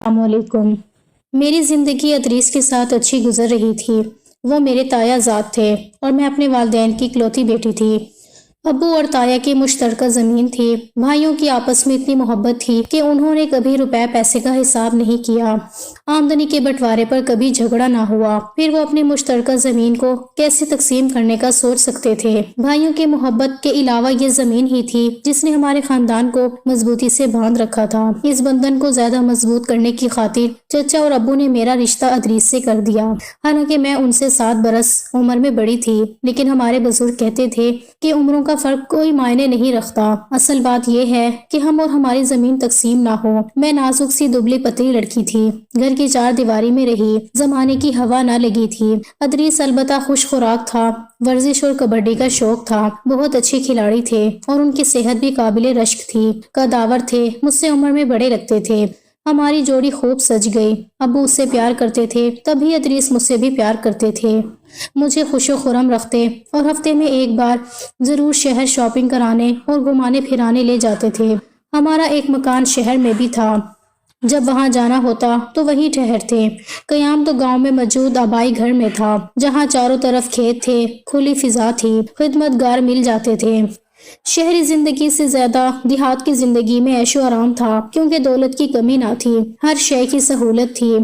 السلام علیکم۔ میری زندگی ادریس کے ساتھ اچھی گزر رہی تھی۔ وہ میرے تایا زاد تھے اور میں اپنے والدین کی اکلوتی بیٹی تھی۔ ابو اور تایا کی مشترکہ زمین تھی۔ بھائیوں کی آپس میں اتنی محبت تھی کہ انہوں نے کبھی روپے پیسے کا حساب نہیں کیا۔ آمدنی کے بٹوارے پر کبھی جھگڑا نہ ہوا۔ پھر وہ اپنی مشترکہ زمین کو کیسے تقسیم کرنے کا سوچ سکتے تھے۔ بھائیوں کے محبت کے علاوہ یہ زمین ہی تھی جس نے ہمارے خاندان کو مضبوطی سے باندھ رکھا تھا۔ اس بندھن کو زیادہ مضبوط کرنے کی خاطر چچا اور ابو نے میرا رشتہ ادریس سے کر دیا۔ حالانکہ میں ان سے 7 برس عمر میں بڑی تھی، لیکن ہمارے بزرگ کہتے تھے کہ عمروں کا فرق کوئی معنی نہیں رکھتا۔ اصل بات یہ ہے کہ ہم اور ہماری زمین تقسیم نہ ہو۔ میں نازک سی دبلی پتلی لڑکی تھی، گھر کی 4 دیواری میں رہی، زمانے کی ہوا نہ لگی تھی۔ ادریس البتہ خوش خوراک تھا، ورزش اور کبڈی کا شوق تھا، بہت اچھے کھلاڑی تھے اور ان کی صحت بھی قابل رشک تھی۔ قداور تھے، مجھ سے عمر میں بڑے لگتے تھے۔ ہماری جوڑی خوب سج گئی۔ ابو اس سے پیار کرتے تھے، تبھی ادریس مجھ سے بھی پیار کرتے تھے۔ مجھے خوش و خرم رکھتے اور ہفتے میں ایک بار ضرور شہر شاپنگ کرانے اور گھمانے پھرانے لے جاتے تھے۔ ہمارا ایک مکان شہر میں بھی تھا، جب وہاں جانا ہوتا تو وہیں ٹھہرتے۔ قیام تو گاؤں میں موجود آبائی گھر میں تھا، جہاں چاروں طرف کھیت تھے، کھلی فضا تھی، خدمت گار مل جاتے تھے۔ شہری زندگی سے زیادہ دیہات کی زندگی میں عیش و آرام تھا، کیونکہ دولت کی کمی نہ تھی، ہر شے کی سہولت تھی،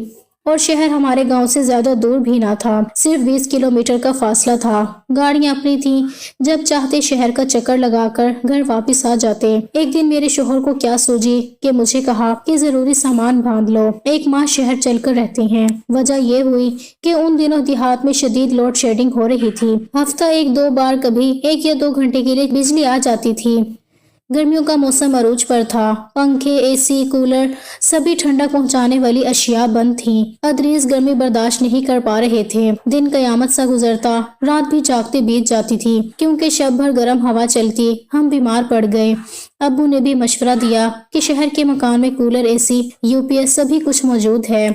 اور شہر ہمارے گاؤں سے زیادہ دور بھی نہ تھا، صرف 20 کلومیٹر کا فاصلہ تھا۔ گاڑیاں اپنی تھیں، جب چاہتے شہر کا چکر لگا کر گھر واپس آ جاتے۔ ایک دن میرے شوہر کو کیا سوجی کہ مجھے کہا کہ ضروری سامان باندھ لو، 1 ماہ شہر چل کر رہتے ہیں۔ وجہ یہ ہوئی کہ ان دنوں دیہات میں شدید لوڈ شیڈنگ ہو رہی تھی، ہفتہ 1-2 بار کبھی 1 یا 2 گھنٹے کے لیے بجلی آ جاتی تھی۔ گرمیوں کا موسم عروج پر تھا، پنکھے، اے سی، کولر، سبھی ٹھنڈک پہنچانے والی اشیاء بند تھیں۔ ادریس گرمی برداشت نہیں کر پا رہے تھے۔ دن قیامت سا گزرتا، رات بھی جاگتے بیت جاتی تھی، کیونکہ شب بھر گرم ہوا چلتی۔ ہم بیمار پڑ گئے۔ ابو نے بھی مشورہ دیا کہ شہر کے مکان میں کولر، اے سی، UPS سبھی کچھ موجود ہے،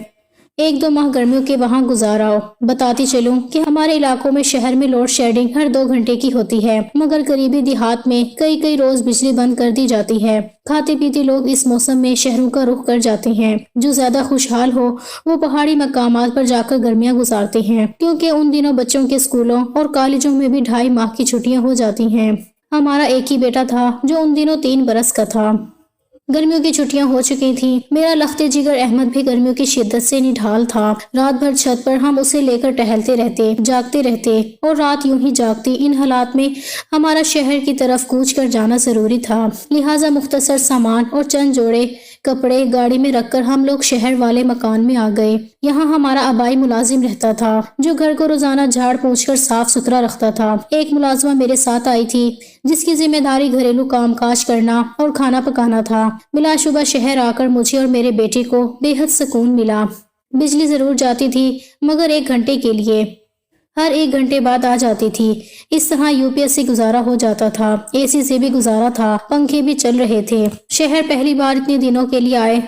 1-2 ماہ گرمیوں کے وہاں گزاراؤ۔ بتاتی چلوں کہ ہمارے علاقوں میں شہر میں لوڈ شیڈنگ ہر 2 گھنٹے کی ہوتی ہے، مگر قریبی دیہات میں کئی روز بجلی بند کر دی جاتی ہے۔ کھاتے پیتے لوگ اس موسم میں شہروں کا رخ کر جاتے ہیں۔ جو زیادہ خوشحال ہو وہ پہاڑی مقامات پر جا کر گرمیاں گزارتے ہیں، کیونکہ ان دنوں بچوں کے اسکولوں اور کالجوں میں بھی 2.5 ماہ کی چھٹیاں ہو جاتی ہیں۔ ہمارا ایک ہی بیٹا تھا جو ان دنوں 3 برس کا تھا۔ گرمیوں کی چھٹیاں ہو چکی تھیں۔ میرا لخت جگر احمد بھی گرمیوں کی شدت سے نڈھال تھا۔ رات بھر چھت پر ہم اسے لے کر ٹہلتے رہتے، جاگتے رہتے، اور رات یوں ہی جاگتی۔ ان حالات میں ہمارا شہر کی طرف کوچ کر جانا ضروری تھا، لہٰذا مختصر سامان اور چند جوڑے کپڑے گاڑی میں رکھ کر ہم لوگ شہر والے مکان میں آ گئے۔ یہاں ہمارا آبائی ملازم رہتا تھا، جو گھر کو روزانہ جھاڑ پونچھ کر صاف ستھرا رکھتا تھا۔ ایک ملازمہ میرے ساتھ آئی تھی، جس کی ذمہ داری گھریلو کام کاج کرنا اور کھانا پکانا تھا۔ بلا شبہ شہر آ کر مجھے اور میرے بیٹے کو بے حد سکون ملا۔ بجلی ضرور جاتی تھی، مگر 1 گھنٹے کے لیے، ہر 1 گھنٹے بعد آ جاتی تھی۔ اس طرح UPS سے گزارا ہو جاتا تھا، AC سے بھی گزارا تھا، پنکھے بھی چل رہے تھے۔ شہر پہلی بار اتنے دنوں کے لیے آئے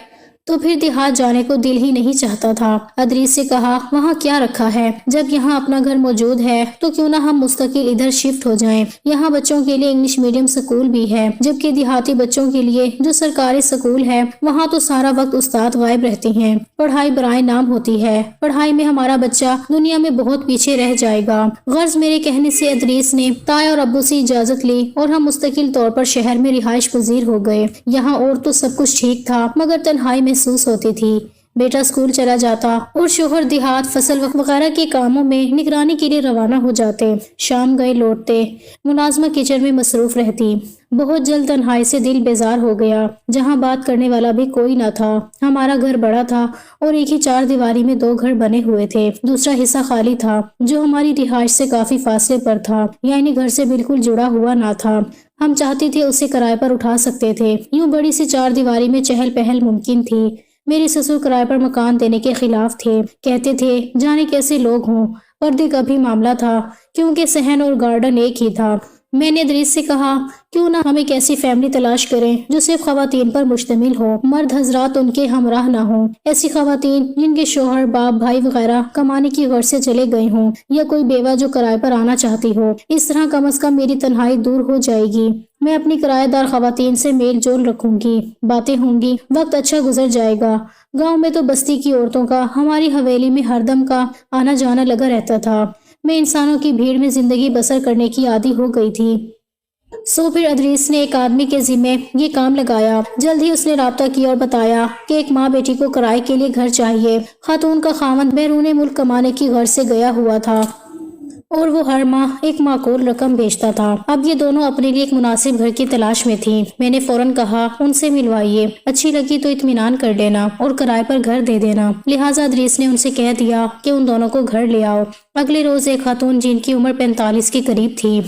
تو پھر دیہات جانے کو دل ہی نہیں چاہتا تھا۔ ادریس سے کہا، وہاں کیا رکھا ہے، جب یہاں اپنا گھر موجود ہے تو کیوں نہ ہم مستقل ادھر شفٹ ہو جائیں۔ یہاں بچوں کے لیے انگلش میڈیم سکول بھی ہے، جبکہ دیہاتی بچوں کے لیے جو سرکاری سکول ہے وہاں تو سارا وقت استاد غائب رہتے ہیں، پڑھائی برائے نام ہوتی ہے۔ پڑھائی میں ہمارا بچہ دنیا میں بہت پیچھے رہ جائے گا۔ غرض میرے کہنے سے ادریس نے تایا اور ابو سے اجازت لی اور ہم مستقل طور پر شہر میں رہائش پذیر ہو گئے۔ یہاں اور تو سب کچھ ٹھیک تھا، مگر تنہائی محسوس ہوتی تھی۔ بیٹا اسکول چلا جاتا اور شوہر دیہات فصل وغیرہ کے کاموں میں نگرانی کے لیے روانہ ہو جاتے۔ شام گئے لوٹتے، ملازمہ کچن میں مصروف رہتی۔ بہت جلد تنہائی سے دل بیزار ہو گیا، جہاں بات کرنے والا بھی کوئی نہ تھا۔ ہمارا گھر بڑا تھا اور ایک ہی 4 دیواری میں 2 گھر بنے ہوئے تھے، دوسرا حصہ خالی تھا جو ہماری رہائش سے کافی فاصلے پر تھا، یعنی گھر سے بالکل جڑا ہوا نہ تھا۔ ہم چاہتے تھے اسے کرائے پر اٹھا سکتے تھے، یوں بڑی سی 4 دیواری میں چہل پہل ممکن تھی۔ میرے سسر کرائے پر مکان دینے کے خلاف تھے، کہتے تھے جانے کیسے لوگ ہوں۔ پردے کا بھی معاملہ تھا، کیونکہ صحن اور گارڈن ایک ہی تھا۔ میں نے ادریس سے کہا کیوں نہ ہم ایک ایسی فیملی تلاش کریں جو صرف خواتین پر مشتمل ہو، مرد حضرات ان کے ہمراہ نہ ہوں، ایسی خواتین جن کے شوہر، باپ، بھائی وغیرہ کمانے کی غرض سے چلے گئے ہوں، یا کوئی بیوہ جو کرائے پر آنا چاہتی ہو۔ اس طرح کم از کم میری تنہائی دور ہو جائے گی، میں اپنی کرایہ دار خواتین سے میل جول رکھوں گی، باتیں ہوں گی، وقت اچھا گزر جائے گا۔ گاؤں میں تو بستی کی عورتوں کا ہماری حویلی میں ہر دم کا آنا جانا لگا رہتا تھا، میں انسانوں کی بھیڑ میں زندگی بسر کرنے کی عادی ہو گئی تھی۔ پھر ادریس نے ایک آدمی کے ذمے یہ کام لگایا۔ جلد ہی اس نے رابطہ کیا اور بتایا کہ ایک ماں بیٹی کو کرائے کے لیے گھر چاہیے۔ خاتون کا خاوند بیرون ملک کمانے کی غرض سے گیا ہوا تھا اور وہ ہر ماہ ایک معقول رقم بھیجتا تھا۔ اب یہ دونوں اپنے لیے ایک مناسب گھر کی تلاش میں تھیں۔ میں نے فوراً کہا ان سے ملوائیے، اچھی لگی تو اطمینان کر لینا اور کرائے پر گھر دے دینا۔ لہٰذا ادریس نے ان سے کہہ دیا کہ ان دونوں کو گھر لے آؤ۔ اگلے روز ایک خاتون جن کی عمر 45 کے قریب تھی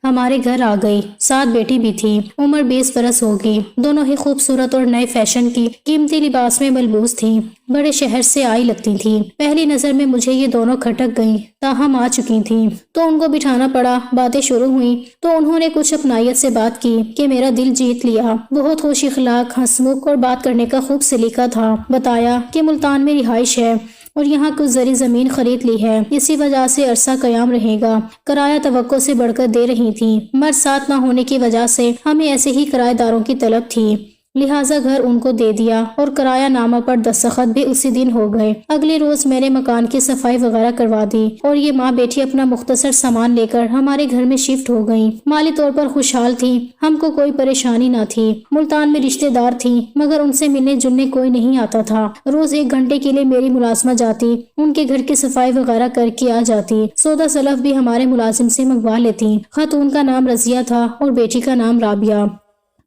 ہمارے گھر آ گئی، ساتھ بیٹی بھی تھی، عمر 20 برس ہوگی۔ دونوں ہی خوبصورت اور نئے فیشن کی قیمتی لباس میں ملبوس تھیں، بڑے شہر سے آئی لگتی تھیں۔ پہلی نظر میں مجھے یہ دونوں کھٹک گئیں، تاہم آ چکی تھیں تو ان کو بٹھانا پڑا۔ باتیں شروع ہوئیں تو انہوں نے کچھ اپنائیت سے بات کی کہ میرا دل جیت لیا۔ بہت خوش اخلاق، ہنسمکھ اور بات کرنے کا خوب سلیقہ تھا۔ بتایا کہ ملتان میں رہائش ہے اور یہاں کچھ زرعی زمین خرید لی ہے، اسی وجہ سے عرصہ قیام رہے گا۔ کرایہ توقع سے بڑھ کر دے رہی تھی، مرد ساتھ نہ ہونے کی وجہ سے ہمیں ایسے ہی کرایہ داروں کی طلب تھی، لہٰذا گھر ان کو دے دیا اور کرایہ نامہ پر دستخط بھی اسی دن ہو گئے۔ اگلے روز میں نے مکان کی صفائی وغیرہ کروا دی اور یہ ماں بیٹی اپنا مختصر سامان لے کر ہمارے گھر میں شفٹ ہو گئیں۔ مالی طور پر خوشحال تھی، ہم کو کوئی پریشانی نہ تھی۔ ملتان میں رشتے دار تھیں مگر ان سے ملنے جلنے کوئی نہیں آتا تھا۔ روز 1 گھنٹے کے لیے میری ملازمہ جاتی، ان کے گھر کی صفائی وغیرہ کر کے آ جاتی، سودا سلف بھی ہمارے ملازم سے منگوا لیتی۔ خاتون کا نام رضیہ تھا اور بیٹی کا نام رابعہ۔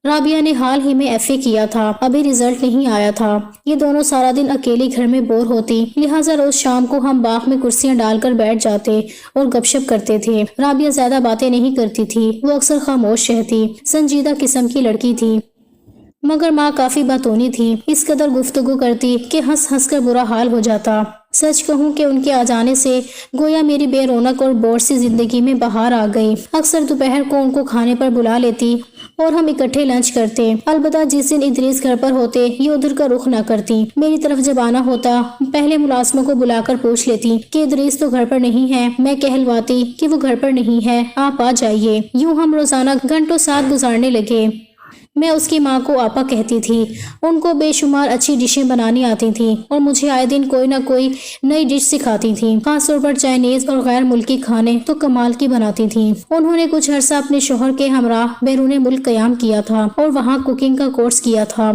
رابعہ نے حال ہی میں ایف اے کیا تھا، ابھی رزلٹ نہیں آیا تھا۔ یہ دونوں سارا دن اکیلی گھر میں بور ہوتی، لہٰذا روز شام کو ہم باغ میں کرسیاں ڈال کر بیٹھ جاتے اور گپ شپ کرتے تھے۔ رابعہ زیادہ باتیں نہیں کرتی تھی، وہ اکثر خاموش رہتی، سنجیدہ قسم کی لڑکی تھی، مگر ماں کافی باتونی تھی، اس قدر گفتگو کرتی کہ ہنس ہنس کر برا حال ہو جاتا۔ سچ کہوں کہ ان کے آ جانے سے گویا میری بے رونق اور بور سی زندگی میں بہار آ گئی۔ اکثر دوپہر کو ان کو کھانے پر بلا لیتی اور ہم اکٹھے لنچ کرتے، البتہ جس دن ادریس گھر پر ہوتے یہ ادھر کا رخ نہ کرتی۔ میری طرف جب آنا ہوتا پہلے ملازموں کو بلا کر پوچھ لیتی کہ ادریس تو گھر پر نہیں ہے، میں کہلواتی کہ وہ گھر پر نہیں ہے، آپ آ جائیے۔ یوں ہم روزانہ گھنٹوں ساتھ گزارنے لگے۔ میں اس کی ماں کو آپا کہتی تھی، ان کو بے شمار اچھی ڈشیں بنانی آتی تھیں اور مجھے آئے دن کوئی نہ کوئی نئی ڈش سکھاتی تھیں، خاص طور پر چائنیز اور غیر ملکی کھانے تو کمال کی بناتی تھیں۔ انہوں نے کچھ عرصہ اپنے شوہر کے ہمراہ بیرون ملک قیام کیا تھا اور وہاں کوکنگ کا کورس کیا تھا۔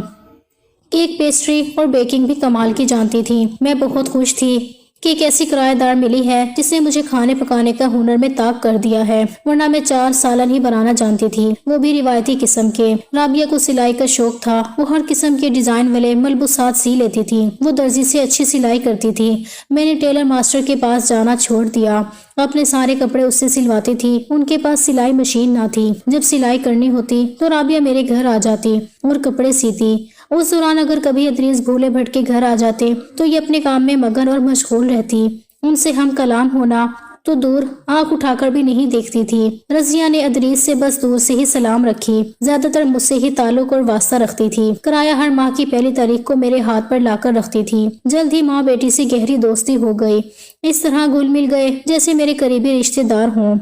کیک، پیسٹری اور بیکنگ بھی کمال کی جانتی تھی۔ میں بہت خوش تھی کہ ایک ایسی کرایہ دار ملی ہے جس نے مجھے کھانے پکانے کا ہنر میں طاق کر دیا ہے، ورنہ میں 4 سالن ہی بنانا جانتی تھی، وہ بھی روایتی قسم کے۔ رابعہ کو سلائی کا شوق تھا، وہ ہر قسم کے ڈیزائن والے ملبوسات سی لیتی تھی، وہ درزی سے اچھی سلائی کرتی تھی۔ میں نے ٹیلر ماسٹر کے پاس جانا چھوڑ دیا، اپنے سارے کپڑے اس سے سلواتی تھی، ان کے پاس سلائی مشین نہ تھی۔ جب سلائی کرنی ہوتی تو رابعہ میرے گھر آ جاتی اور کپڑے سیتی۔ اس دوران اگر کبھی ادریس بھولے بھٹکے گھر آ جاتے تو یہ اپنے کام میں مگن اور مشغول رہتی، ان سے ہم کلام ہونا تو دور، آنکھ اٹھا کر بھی نہیں دیکھتی تھی۔ رضیہ نے ادریس سے بس دور سے ہی سلام رکھی، زیادہ تر مجھ سے ہی تعلق اور واسطہ رکھتی تھی۔ کرایہ ہر ماہ کی پہلی تاریخ کو میرے ہاتھ پر لا کر رکھتی تھی۔ جلد ہی ماں بیٹی سے گہری دوستی ہو گئی، اس طرح گل مل گئے جیسے میرے قریبی رشتے دار ہوں۔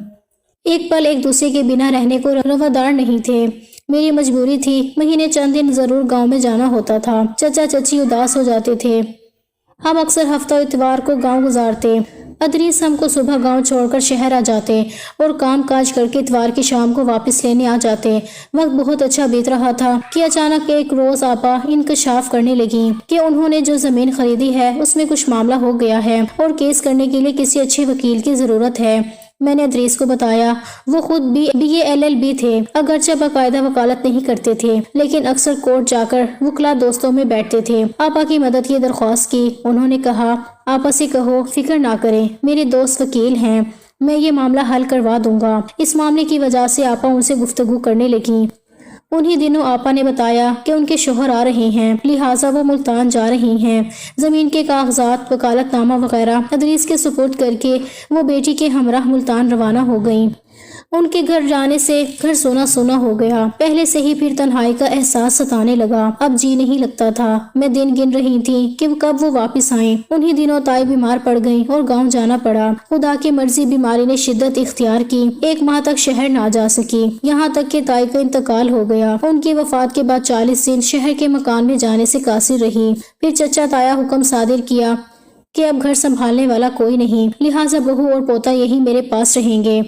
ایک پل ایک دوسرے کے بنا رہنے کو روادار نہیں تھے، میری مجبوری تھی، مہینے چند دن ضرور گاؤں میں جانا ہوتا تھا۔ چچا چچی اداس ہو جاتے تھے، ہم اکثر ہفتہ اتوار کو گاؤں گزارتے۔ ادریس ہم کو صبح گاؤں چھوڑ کر شہر آ جاتے اور کام کاج کر کے اتوار کی شام کو واپس لینے آ جاتے۔ وقت بہت اچھا بیت رہا تھا کہ اچانک ایک روز آپا انکشاف کرنے لگی کہ انہوں نے جو زمین خریدی ہے اس میں کچھ معاملہ ہو گیا ہے اور کیس کرنے کے لیے کسی اچھے وکیل کی ضرورت ہے۔ میں نے ادریس کو بتایا، وہ خود بھی BA LLB تھے، اگرچہ باقاعدہ وکالت نہیں کرتے تھے لیکن اکثر کورٹ جا کر وکلا دوستوں میں بیٹھتے تھے۔ آپا کی مدد کی درخواست کی، انہوں نے کہا آپا سے کہو فکر نہ کریں، میرے دوست وکیل ہیں، میں یہ معاملہ حل کروا دوں گا۔ اس معاملے کی وجہ سے آپا ان سے گفتگو کرنے لگی۔ انہی دنوں آپا نے بتایا کہ ان کے شوہر آ رہے ہیں، لہٰذا وہ ملتان جا رہی ہیں۔ زمین کے کاغذات، وکالت نامہ وغیرہ ادریس کے سپرد کر کے وہ بیٹی کے ہمراہ ملتان روانہ ہو گئیں۔ ان کے گھر جانے سے گھر سونا سونا ہو گیا۔ پہلے سے ہی پھر تنہائی کا احساس ستانے لگا۔ اب جی نہیں لگتا تھا۔ میں دن گن رہی تھی کہ کب وہ واپس آئیں۔ انہی دنوں تائی بیمار پڑ گئی اور گاؤں جانا پڑا۔ خدا کی مرضی بیماری نے شدت اختیار کی۔ 1 ماہ تک شہر نہ جا سکی، یہاں تک کہ تائی کا انتقال ہو گیا۔ ان کی وفات کے بعد 40 دن شہر کے مکان میں جانے سے قاصر رہی۔ پھر چچا تایا حکم صادر کیا کہ اب گھر سنبھالنے والا کوئی نہیں، لہٰذا بہو اور پوتا یہی میرے پاس رہیں گے۔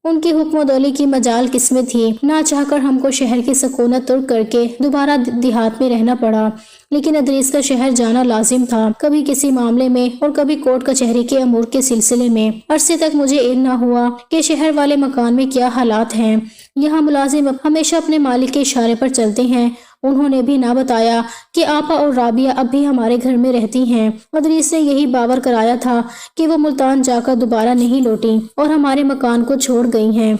ان کی حکم و دولی کی مجال کس میں تھی؟ نہ چاہ کر ہم کو شہر کی سکونت ترک کر کے دوبارہ دیہات میں رہنا پڑا، لیکن ادریس کا شہر جانا لازم تھا، کبھی کسی معاملے میں اور کبھی کورٹ کچہری کے امور کے سلسلے میں۔ عرصے تک مجھے علم نہ ہوا کہ شہر والے مکان میں کیا حالات ہیں۔ یہاں ملازم ہمیشہ اپنے مالک کے اشارے پر چلتے ہیں۔ انہوں نے بھی نہ بتایا کہ آپا اور رابعہ اب بھی ہمارے گھر میں رہتی ہیں۔ ادریس نے یہی باور کرایا تھا کہ وہ ملتان جا کر دوبارہ نہیں لوٹی اور ہمارے مکان کو چھوڑ گئی ہیں۔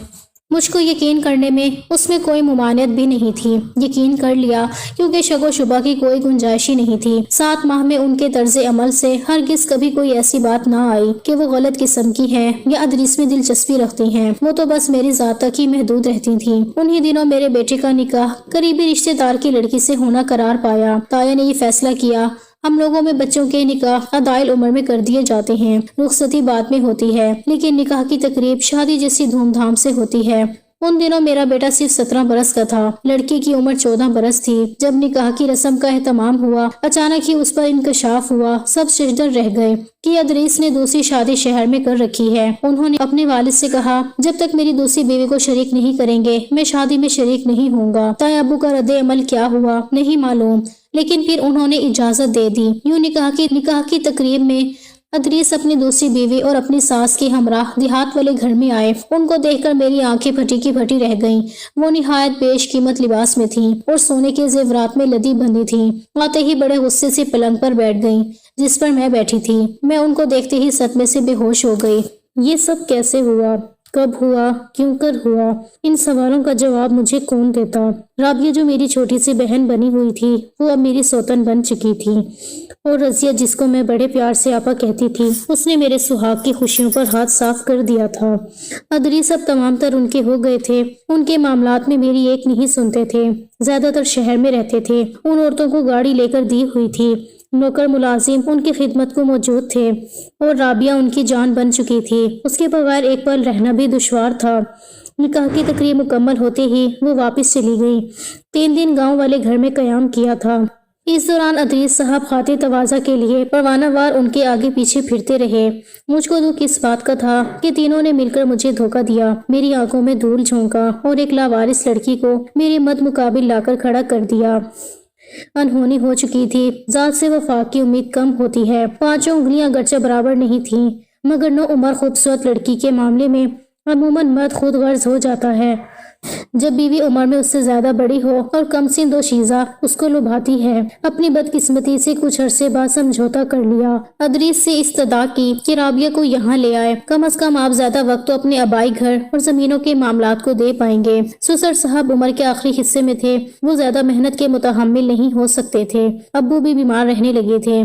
مجھ کو یقین کرنے میں اس میں کوئی ممانعت بھی نہیں تھی۔ یقین کر لیا کیونکہ شک و شبہ کی کوئی گنجائش ہی نہیں تھی۔ 7 ماہ میں ان کے طرز عمل سے ہرگز کبھی کوئی ایسی بات نہ آئی کہ وہ غلط قسم کی ہیں یا ادریس میں دلچسپی رکھتی ہیں۔ وہ تو بس میری ذات تک ہی محدود رہتی تھیں۔ انہی دنوں میرے بیٹے کا نکاح قریبی رشتے دار کی لڑکی سے ہونا قرار پایا۔ تایا نے یہ فیصلہ کیا، ہم لوگوں میں بچوں کے نکاح ادائل عمر میں کر دیے جاتے ہیں، رخصتی بعد میں ہوتی ہے، لیکن نکاح کی تقریب شادی جیسی دھوم دھام سے ہوتی ہے۔ ان دنوں میرا بیٹا صرف 17 برس کا تھا، لڑکی کی عمر 14 برس تھی۔ جب نکاح کی رسم کا اہتمام ہوا، اچانک ہی اس پر انکشاف ہوا۔ سب ششدر رہ گئے کہ ادریس نے دوسری شادی شہر میں کر رکھی ہے۔ انہوں نے اپنے والد سے کہا، جب تک میری دوسری بیوی کو شریک نہیں کریں گے میں شادی میں شریک نہیں ہوں گا۔ تایا ابو کا رد عمل کیا ہوا نہیں معلوم، لیکن پھر انہوں نے اجازت دے دی۔ یوں نکاح کی تقریب میں ادریس اپنی دوسری بیوی اور اپنی ساس کے ہمراہ دیہات والے گھر میں آئے۔ ان کو دیکھ کر میری آنکھیں پھٹی کی پھٹی رہ گئیں۔ وہ نہایت بیش قیمت لباس میں تھیں اور سونے کے زیورات میں لدی بندھی تھیں۔ آتے ہی بڑے غصے سے پلنگ پر بیٹھ گئیں جس پر میں بیٹھی تھی۔ میں ان کو دیکھتے ہی صدمے سے بے ہوش ہو گئی۔ یہ سب کیسے ہوا؟ کب ہوا؟ کیوں کر ہوا؟ ان سوالوں کا جواب مجھے کون دیتا؟ رابعہ جو میری چھوٹی سی بہن بنی ہوئی تھی وہ اب میری سوتن بن چکی تھی، اور رضیہ جس کو میں بڑے پیار سے آپا کہتی تھی اس نے میرے سہاگ کی خوشیوں پر ہاتھ صاف کر دیا تھا۔ ادریس اب تمام تر ان کے ہو گئے تھے۔ ان کے معاملات میں میری ایک نہیں سنتے تھے، زیادہ تر شہر میں رہتے تھے۔ ان عورتوں کو گاڑی لے کر دی ہوئی تھی، نوکر ملازم ان کی خدمت کو موجود تھے، اور رابعہ ان کی جان بن چکی تھی۔ اس کے بغیر ایک پل رہنا بھی دشوار تھا۔ نکاح کی تقریب مکمل ہوتے ہی وہ واپس چلی گئی۔ 3 دن گاؤں والے گھر میں قیام کیا تھا۔ اس دوران ادریس صاحب خاطر تواضع کے لیے پروانہ وار ان کے آگے پیچھے پھرتے رہے۔ مجھ کو دکھ اس بات کا تھا کہ تینوں نے مل کر مجھے دھوکہ دیا، میری آنکھوں میں دھول جھونکا اور ایک لاوارث لڑکی کو میرے مد مقابل لا کر کھڑا کر دیا۔ انہونی ہو چکی تھی، ذات سے وفاق کی امید کم ہوتی ہے۔ 5 انگلیاں گرچہ برابر نہیں تھیں، مگر نو عمر خوبصورت لڑکی کے معاملے میں عموماً مرد خود غرض ہو جاتا ہے جب بیوی عمر میں اس سے زیادہ بڑی ہو اور کم سن و شیزہ اس کو لبھاتی ہے۔ اپنی بدقسمتی سے کچھ عرصے بعد سمجھوتا کر لیا۔ ادریس سے استدعا کی کہ رابعہ کو یہاں لے آئے، کم از کم آپ زیادہ وقت تو اپنے آبائی گھر اور زمینوں کے معاملات کو دے پائیں گے۔ سسر صاحب عمر کے آخری حصے میں تھے، وہ زیادہ محنت کے متحمل نہیں ہو سکتے تھے۔ ابو بھی بیمار رہنے لگے تھے۔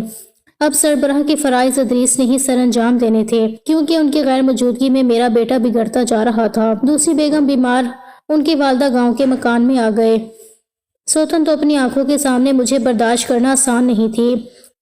اب سربراہ کے فرائض ادریس نے ہی سر انجام دینے تھے، کیونکہ ان کی غیر موجودگی میں میرا بیٹا بگڑتا جا رہا تھا۔ دوسری بیگم بیمار، ان کی والدہ گاؤں کے مکان میں آ گئے۔ سوتن تو اپنی آنکھوں کے سامنے مجھے برداشت کرنا آسان نہیں تھی،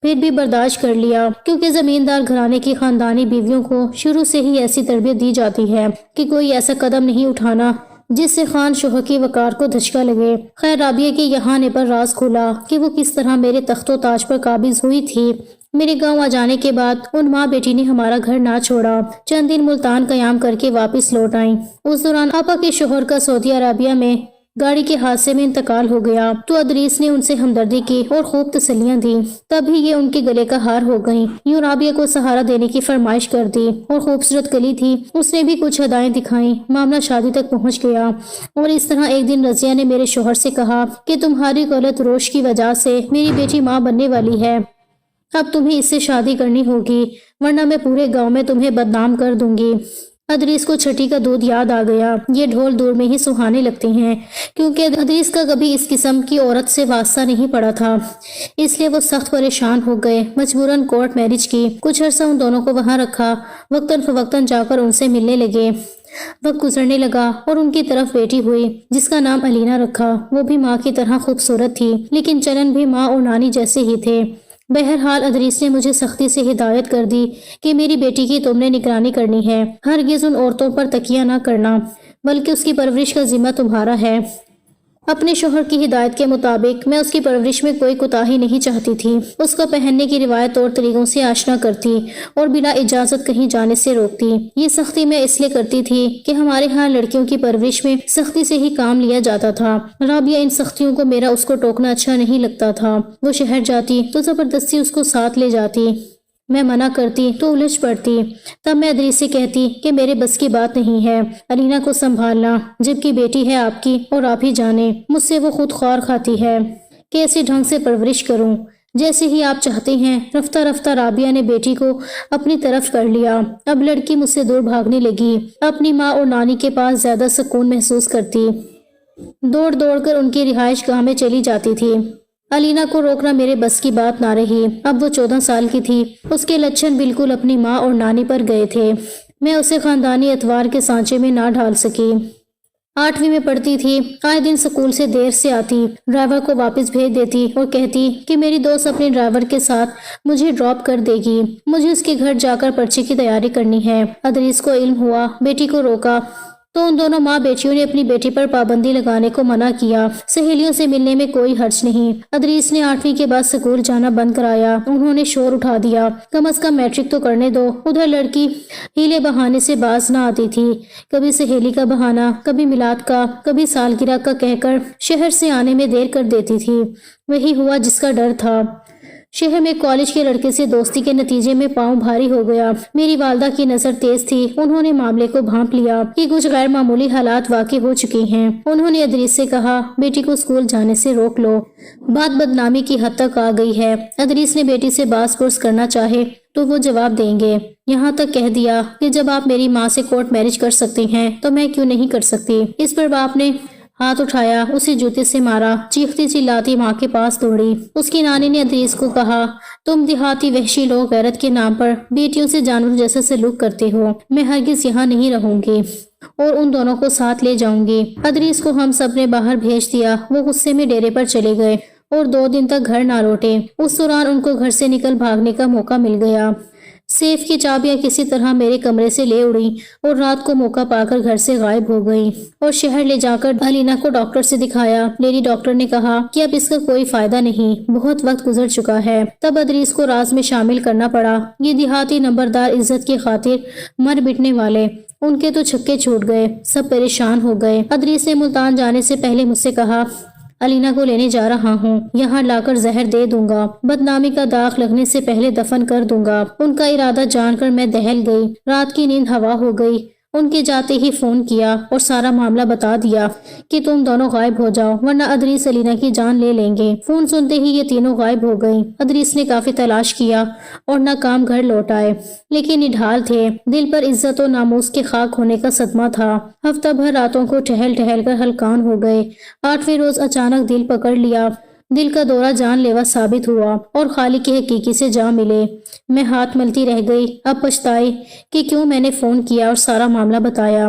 پھر بھی برداشت کر لیا، کیونکہ زمیندار گھرانے کی خاندانی بیویوں کو شروع سے ہی ایسی تربیت دی جاتی ہے کہ کوئی ایسا قدم نہیں اٹھانا جس سے خان شوہر کی وقار کو دھچکا لگے۔ خیر رابعہ کے یہاں آنے پر راز کھلا کہ وہ کس طرح میرے تخت و تاج پر قابض ہوئی تھی۔ میرے گاؤں آ جانے کے بعد ان ماں بیٹی نے ہمارا گھر نہ چھوڑا، چند دن ملتان قیام کر کے واپس لوٹ آئیں۔ اس دوران آپا کے شوہر کا سعودی عربیہ میں گاڑی کے حادثے میں انتقال ہو گیا، تو ادریس نے ان سے ہمدردی کی اور خوب تسلیاں دیں، تب ہی یہ ان کے گلے کا ہار ہو گئیں۔ یوں رابعہ کو سہارا دینے کی فرمائش کر دی، اور خوبصورت کلی تھی، اس نے بھی کچھ ادائیں دکھائیں۔ معاملہ شادی تک پہنچ گیا، اور اس طرح ایک دن رضیہ نے میرے شوہر سے کہا کہ تمہاری غلط روش کی وجہ سے میری بیٹی ماں بننے والی ہے، اب تمہیں اس سے شادی کرنی ہوگی، ورنہ میں پورے گاؤں میں تمہیں بدنام کر دوں گی۔ ادریس کو چھٹی کا دودھ یاد آ گیا۔ یہ ڈھول دور میں ہی سہانے لگتے ہیں، کیونکہ ادریس کا کبھی اس قسم کی عورت سے واسطہ نہیں پڑا تھا، اس لیے وہ سخت پریشان ہو گئے۔ مجبوراً کورٹ میرج کی۔ کچھ عرصہ ان دونوں کو وہاں رکھا، وقتاً فوقتاً جا کر ان سے ملنے لگے۔ وقت گزرنے لگا اور ان کی طرف بیٹی ہوئی جس کا نام علینا رکھا۔ وہ بھی ماں کی طرح خوبصورت تھی، لیکن چلن بھی ماں اور نانی جیسے ہی تھے۔ بہرحال ادریس نے مجھے سختی سے ہدایت کر دی کہ میری بیٹی کی تم نے نگرانی کرنی ہے، ہرگز ان عورتوں پر تکیہ نہ کرنا، بلکہ اس کی پرورش کا ذمہ تمہارا ہے۔ اپنے شوہر کی ہدایت کے مطابق میں اس کی پرورش میں کوئی کوتاہی نہیں چاہتی تھی، اس کو پہننے کی روایت اور طریقوں سے آشنا کرتی اور بلا اجازت کہیں جانے سے روکتی۔ یہ سختی میں اس لیے کرتی تھی کہ ہمارے ہاں لڑکیوں کی پرورش میں سختی سے ہی کام لیا جاتا تھا۔ رابعہ ان سختیوں کو میرا اس کو ٹوکنا اچھا نہیں لگتا تھا۔ وہ شہر جاتی تو زبردستی اس کو ساتھ لے جاتی، میں منع کرتی تو الجھ پڑتی۔ تب میں ادریس سے کہتی کہ میرے بس کی بات نہیں ہے علینا کو سنبھالنا، جبکہ بیٹی ہے آپ کی اور آپ ہی جانے مجھ سے وہ خود خوار کھاتی ہے کہ ایسے ڈھنگ سے پرورش کروں جیسے ہی آپ چاہتے ہیں۔ رفتہ رفتہ رابعہ نے بیٹی کو اپنی طرف کر لیا۔ اب لڑکی مجھ سے دور بھاگنے لگی، اپنی ماں اور نانی کے پاس زیادہ سکون محسوس کرتی، دوڑ دوڑ کر ان کی رہائش گاہ میں چلی جاتی تھی۔ علینا کو روکنا میرے بس کی بات نہ رہی۔ اب وہ 14 سال کی تھی، اس کے لچھن بالکل اپنی ماں اور نانی پر گئے تھے۔ میں اسے خاندانی اتوار کے سانچے میں نہ ڈھال سکی۔ 8ویں میں پڑھتی تھی، آئے دن سکول سے دیر سے آتی، ڈرائیور کو واپس بھیج دیتی اور کہتی کہ میری دوست اپنے ڈرائیور کے ساتھ مجھے ڈراپ کر دے گی، مجھے اس کے گھر جا کر پرچے کی تیاری کرنی ہے۔ ادریس کو علم ہوا، بیٹی کو روکا تو ان دونوں ماں بیٹیوں نے اپنی بیٹی پر پابندی لگانے کو منع کیا۔ سہیلیوں سے ملنے میں کوئی حرج نہیں۔ ادریس نے 8ویں کے بعد سکول جانا بند کرایا۔ انہوں نے شور اٹھا دیا، کم از کم میٹرک تو کرنے دو۔ ادھر لڑکی ہیلے بہانے سے باز نہ آتی تھی، کبھی سہیلی کا بہانہ، کبھی میلاد کا، کبھی سالگرہ کا کہہ کر شہر سے آنے میں دیر کر دیتی تھی۔ وہی ہوا جس کا ڈر تھا۔ شہر میں کالج کے لڑکے سے دوستی کے نتیجے میں پاؤں بھاری ہو گیا۔ میری والدہ کی نظر تیز تھی، انہوں نے معاملے کو بھانپ لیا کہ کچھ غیر معمولی حالات واقع ہو چکے ہیں۔ انہوں نے ادریس سے کہا بیٹی کو اسکول جانے سے روک لو، بات بدنامی کی حد تک آ گئی ہے۔ ادریس نے بیٹی سے باز پرس کرنا چاہے تو وہ جواب دیں گے، یہاں تک کہہ دیا کہ جب آپ میری ماں سے کورٹ میرج کر سکتے ہیں تو میں کیوں نہیں کر سکتی۔ اس پر باپ نے ہاتھ اٹھایا، اسے جوتے سے مارا، چیختی چلاتی ماں کے پاس دوڑی۔ اس کی نانی نے ادریس کو کہا تم دیہاتی وحشی لوگ غیرت کے نام پر بیٹیوں سے جانور جیسا سلوک کرتے ہو، میں ہرگز یہاں نہیں رہوں گی اور ان دونوں کو ساتھ لے جاؤں گی۔ ادریس کو ہم سب نے باہر بھیج دیا، وہ غصے میں ڈیرے پر چلے گئے اور 2 دن تک گھر نہ لوٹے۔ اس دوران ان کو گھر سے نکل بھاگنے کا موقع مل گیا۔ سیف کی چابیاں کسی طرح میرے کمرے سے لے اڑیں اور رات کو موقع پا کر گھر سے غائب ہو گئیں اور شہر لے جا کر علینا کو ڈاکٹر سے دکھایا۔ لیڈی ڈاکٹر نے کہا کہ اب اس کا کوئی فائدہ نہیں، بہت وقت گزر چکا ہے۔ تب ادریس کو راز میں شامل کرنا پڑا۔ یہ دیہاتی نمبردار عزت کی خاطر مر بٹنے والے، ان کے تو چھکے چھوٹ گئے، سب پریشان ہو گئے۔ ادریس نے ملتان جانے سے پہلے مجھ سے کہا علینا کو لینے جا رہا ہوں، یہاں لا کر زہر دے دوں گا، بدنامی کا داغ لگنے سے پہلے دفن کر دوں گا۔ ان کا ارادہ جان کر میں دہل گئی، رات کی نیند ہوا ہو گئی۔ ان کے جاتے ہی فون کیا اور سارا معاملہ بتا دیا کہ تم دونوں غائب ہو جاؤ ورنہ ادریس علینا کی جان لے لیں گے۔ فون سنتے ہی یہ تینوں غائب ہو گئیں۔ ادریس نے کافی تلاش کیا اور ناکام گھر لوٹ آئے، لیکن نڈھال تھے، دل پر عزت و ناموس کے خاک ہونے کا صدمہ تھا۔ ہفتہ بھر راتوں کو ٹہل ٹہل کر ہلکان ہو گئے۔ 8ویں روز اچانک دل پکڑ لیا، دل کا دورہ جان لیوا ثابت ہوا اور خالق کے حقیقی سے جا ملے۔ میں ہاتھ ملتی رہ گئی، اب پچھتائی کہ کیوں میں نے فون کیا اور سارا معاملہ بتایا۔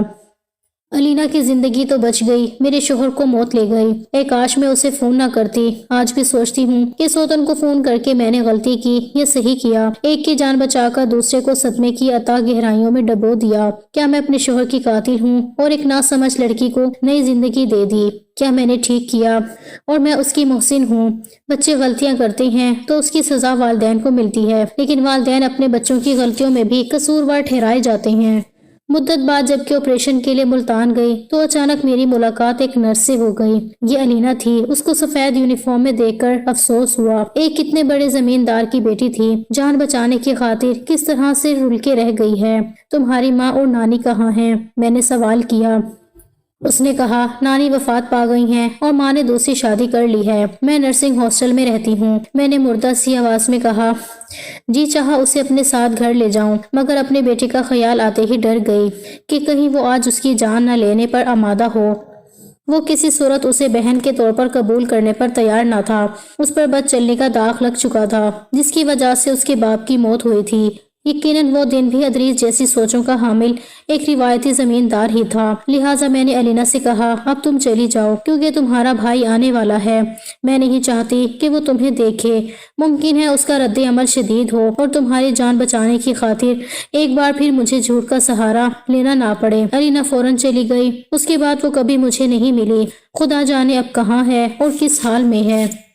علینا کی زندگی تو بچ گئی، میرے شوہر کو موت لے گئی۔ اے کاش میں اسے فون نہ کرتی۔ آج بھی سوچتی ہوں کہ سوتن کو فون کر کے میں نے غلطی کی یا صحیح کیا، ایک کی جان بچا کر دوسرے کو صدمے کی عطا گہرائیوں میں ڈبو دیا۔ کیا میں اپنے شوہر کی قاتل ہوں اور ایک ناسمجھ لڑکی کو نئی زندگی دے دی؟ کیا میں نے ٹھیک کیا اور میں اس کی محسن ہوں؟ بچے غلطیاں کرتے ہیں تو اس کی سزا والدین کو ملتی ہے، لیکن والدین اپنے بچوں کی غلطیوں میں بھی قصوروار ٹھہرائے جاتے ہیں۔ مدت بعد جب کہ آپریشن کے لیے ملتان گئی تو اچانک میری ملاقات ایک نرس سے ہو گئی۔ یہ علینا تھی۔ اس کو سفید یونیفارم میں دیکھ کر افسوس ہوا، ایک کتنے بڑے زمیندار کی بیٹی تھی، جان بچانے کی خاطر کس طرح سے رل کے رہ گئی ہے۔ تمہاری ماں اور نانی کہاں ہیں؟ میں نے سوال کیا۔ اس نے کہا نانی وفات پا گئی ہیں اور ماں نے دوسری شادی کر لی ہے، میں نرسنگ ہاسٹل میں رہتی ہوں۔ میں نے مردہ سی آواز میں کہا، جی چاہا اسے اپنے ساتھ گھر لے جاؤں، مگر اپنے بیٹے کا خیال آتے ہی ڈر گئی کہ کہیں وہ آج اس کی جان نہ لینے پر آمادہ ہو۔ وہ کسی صورت اسے بہن کے طور پر قبول کرنے پر تیار نہ تھا۔ اس پر بد چلنے کا داغ لگ چکا تھا جس کی وجہ سے اس کے باپ کی موت ہوئی تھی۔ یقیناً وہ دن بھی ادریس جیسی سوچوں کا حامل ایک روایتی زمیندار ہی تھا۔ لہٰذا میں نے الینا سے کہا، اب تم چلی جاؤ کیونکہ تمہارا بھائی آنے والا ہے۔ میں نہیں چاہتی کہ وہ تمہیں دیکھے۔ ممکن ہے اس کا رد عمل شدید ہو اور تمہاری جان بچانے کی خاطر ایک بار پھر مجھے جھوٹ کا سہارا لینا نہ پڑے۔ الینا فوراً چلی گئی۔ اس کے بعد وہ کبھی مجھے نہیں ملی۔ خدا جانے اب کہاں ہے اور کس حال میں ہے۔